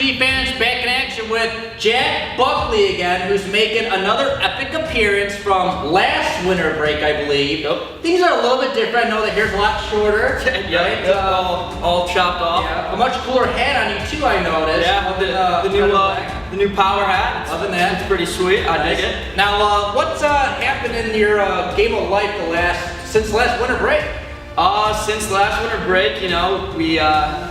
3G fans, back in action with Jack Buckley again, who's making another epic appearance from last winter break, I believe. Yep. These are a little bit different. I know the hair's a lot shorter. Yeah, right? all chopped off. Yeah, a much cooler hat on you too, I noticed. Yeah, the new power hat. Other than that, it's pretty sweet. I dig it. Now, what's happened in your game of life since last winter break? Since last winter break, you know, we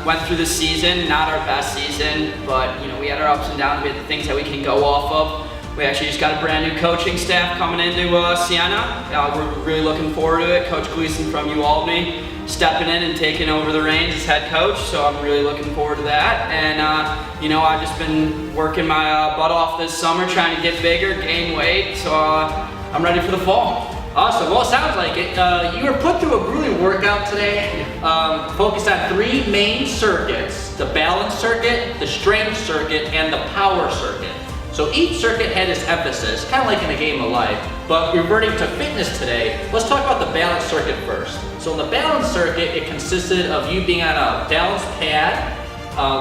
went through the season, not our best season, but you know, we had our ups and downs. We had the things that we can go off of. We actually just got a brand new coaching staff coming into Siena. We're really looking forward to it. Coach Gleason from UAlbany stepping in and taking over the reins as head coach, so I'm really looking forward to that. And you know, I've just been working my butt off this summer, trying to get bigger, gain weight, so I'm ready for the fall. Awesome. Well, it sounds like it. You were put through a grueling workout today, focused on 3 main circuits: the balance circuit, the strength circuit, and the power circuit. So each circuit had its emphasis, kind of like in a game of life. But reverting to fitness today, let's talk about the balance circuit first. So in the balance circuit, it consisted of you being on a balance pad.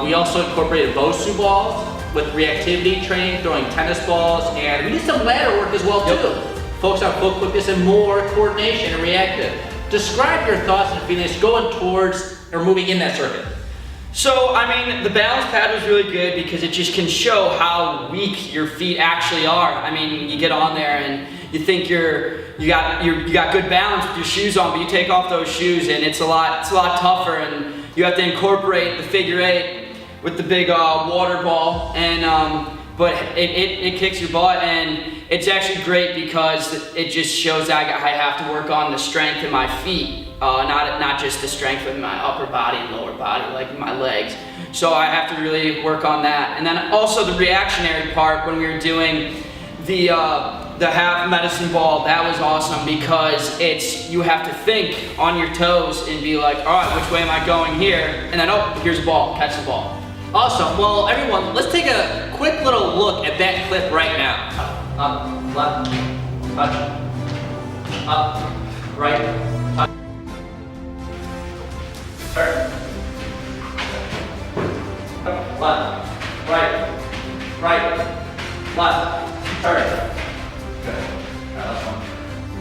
We also incorporated Bosu balls with reactivity training, throwing tennis balls, and we did some ladder work as well too. Focus on foot quickness and more coordination and reactive. Describe your thoughts and feelings going towards or moving in that circuit. So, I mean, the balance pad was really good because it just can show how weak your feet actually are. I mean, you get on there and you think you got good balance with your shoes on, but you take off those shoes and it's a lot tougher, and you have to incorporate the figure 8 with the big water ball, and but it kicks your butt, and it's actually great because it just shows that I have to work on the strength in my feet, not just the strength of my upper body and lower body, like my legs. So I have to really work on that. And then also the reactionary part, when we were doing the half medicine ball, that was awesome because you have to think on your toes and be like, all right, which way am I going here? And then, oh, here's a ball, catch the ball. Awesome. Well, everyone, let's take a quick little look at that clip right now. Up, left, touch, up, right, touch, turn, left, right, left, turn. Good.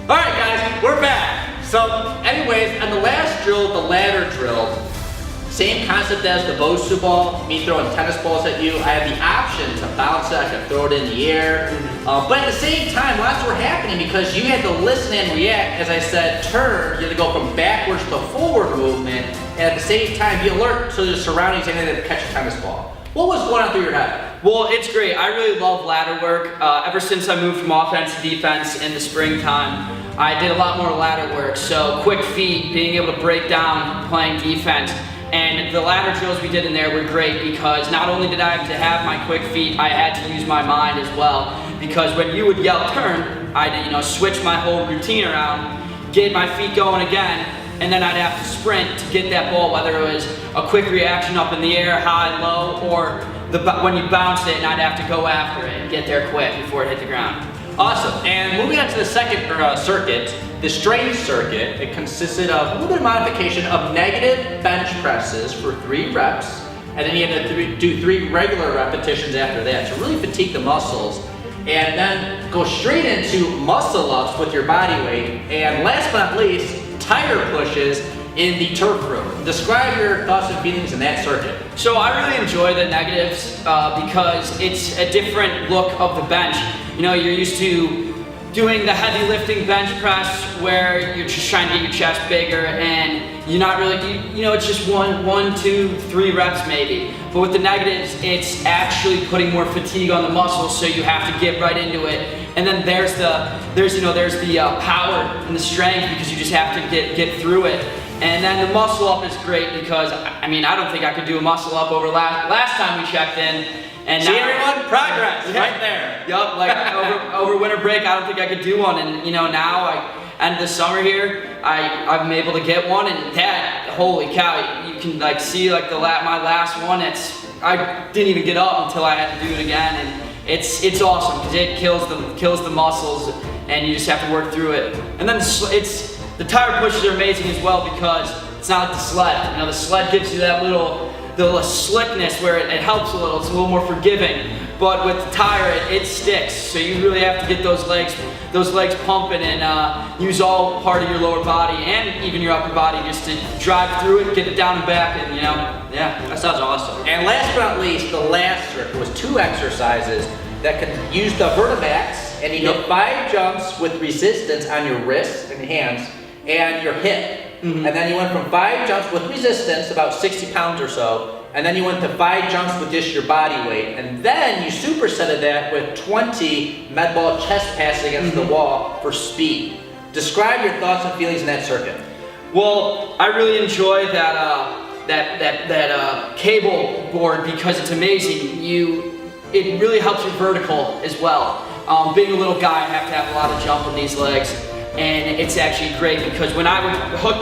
All right, guys, we're back. So, anyways, on the last drill, the ladder drill, same concept as the Bosu ball, me throwing tennis balls at you. I have the option to bounce it, I can throw it in the air. But at the same time, lots were happening because you had to listen and react. As I said, turn, you had to go from backwards to forward movement. And at the same time, be alert to the surroundings and then catch a tennis ball. What was going on through your head? Well, it's great. I really love ladder work. Ever since I moved from offense to defense in the springtime, I did a lot more ladder work. So quick feet, being able to break down, playing defense. And the ladder drills we did in there were great because not only did I have to have my quick feet, I had to use my mind as well. Because when you would yell turn, I'd switch my whole routine around, get my feet going again, and then I'd have to sprint to get that ball, whether it was a quick reaction up in the air, high, low, or when you bounced it and I'd have to go after it and get there quick before it hit the ground. Awesome. And moving on to the second circuit, the strength circuit, it consisted of a little bit of modification of negative bench presses for 3 reps, and then you had to do 3 regular repetitions after that to really fatigue the muscles, and then go straight into muscle ups with your body weight, and last but not least, tire pushes in the turf room. Describe your thoughts and feelings in that circuit. So I really enjoy the negatives because it's a different look of the bench. You know, you're used to doing the heavy lifting bench press where you're just trying to get your chest bigger and you're not really, you know, it's just 1, 2, 3 reps maybe. But with the negatives, it's actually putting more fatigue on the muscles, so you have to get right into it. And then there's the power and the strength because you just have to get through it. And then the muscle up is great because, I mean, I don't think I could do a muscle up over last time we checked in. And see everyone, progress, right there. Yup, like over winter break, I don't think I could do one. And you know, now, end of the summer here, I'm able to get one, and that, holy cow, you can like see like my last one, I didn't even get up until I had to do it again. And it's awesome because it kills the muscles, and you just have to work through it. And then the tire pushes are amazing as well because it's not like the sled. You know, the sled gives you that little the slickness where it helps a little. It's a little more forgiving. But with the tire, it sticks. So you really have to get those legs pumping and use all part of your lower body and even your upper body just to drive through it, get it down and back, and Yeah, that sounds awesome. And last but not least, the last circuit was 2 exercises that could use the vertebrae, and you did 5 jumps with resistance on your wrists and hands and your hip. And then you went from 5 jumps with resistance, about 60 pounds or so, and then you went to 5 jumps with just your body weight. And then you supersetted that with 20 med ball chest passes against the wall for speed. Describe your thoughts and feelings in that circuit. Well, I really enjoy that cable board because it's amazing. It really helps your vertical as well. Being a little guy, I have to have a lot of jump on these legs, and it's actually great because when I would hook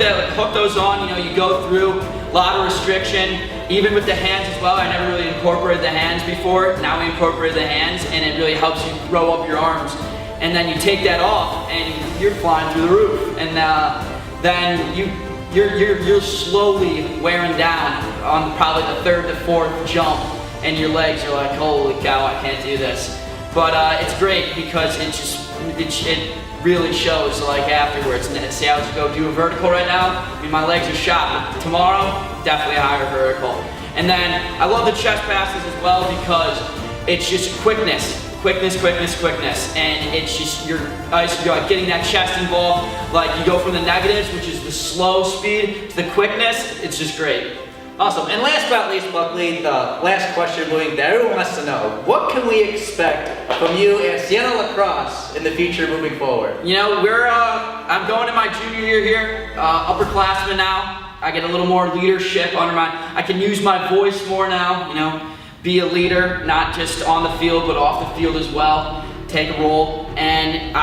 those on, you go through a lot of restriction, even with the hands as well. I never really incorporated the hands before. Now we incorporated the hands, and it really helps you throw up your arms. And then you take that off, and you're flying through the roof. And then you're slowly wearing down on probably the 3rd to 4th jump, and your legs are like, holy cow, I can't do this. But it's great because it really shows like afterwards. And say I was to go do a vertical right now, I mean my legs are shot, but tomorrow, definitely a higher vertical. And then I love the chest passes as well because it's just quickness, and it's just you're like getting that chest involved. Like you go from the negatives, which is the slow speed, to the quickness. It's just great. Awesome. And last but not least, Buckley, the last question moving that everyone wants to know: what can we expect from you and Siena Lacrosse in the future moving forward? I'm going to my junior year here, upperclassman now. I get a little more leadership I can use my voice more now, be a leader, not just on the field, but off the field as well, take a role. And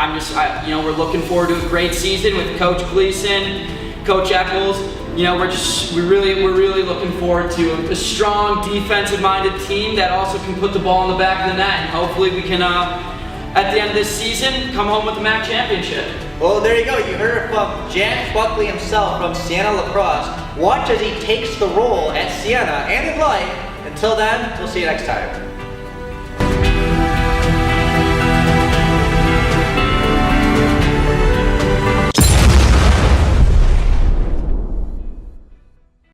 we're looking forward to a great season with Coach Gleason, Coach Eccles. We're really looking forward to a strong defensive-minded team that also can put the ball in the back of the net, and hopefully we can, at the end of this season, come home with the MAC championship. Well, there you go. You heard it from Jack Buckley himself from Siena Lacrosse. Watch as he takes the role at Siena and in life. Until then, we'll see you next time.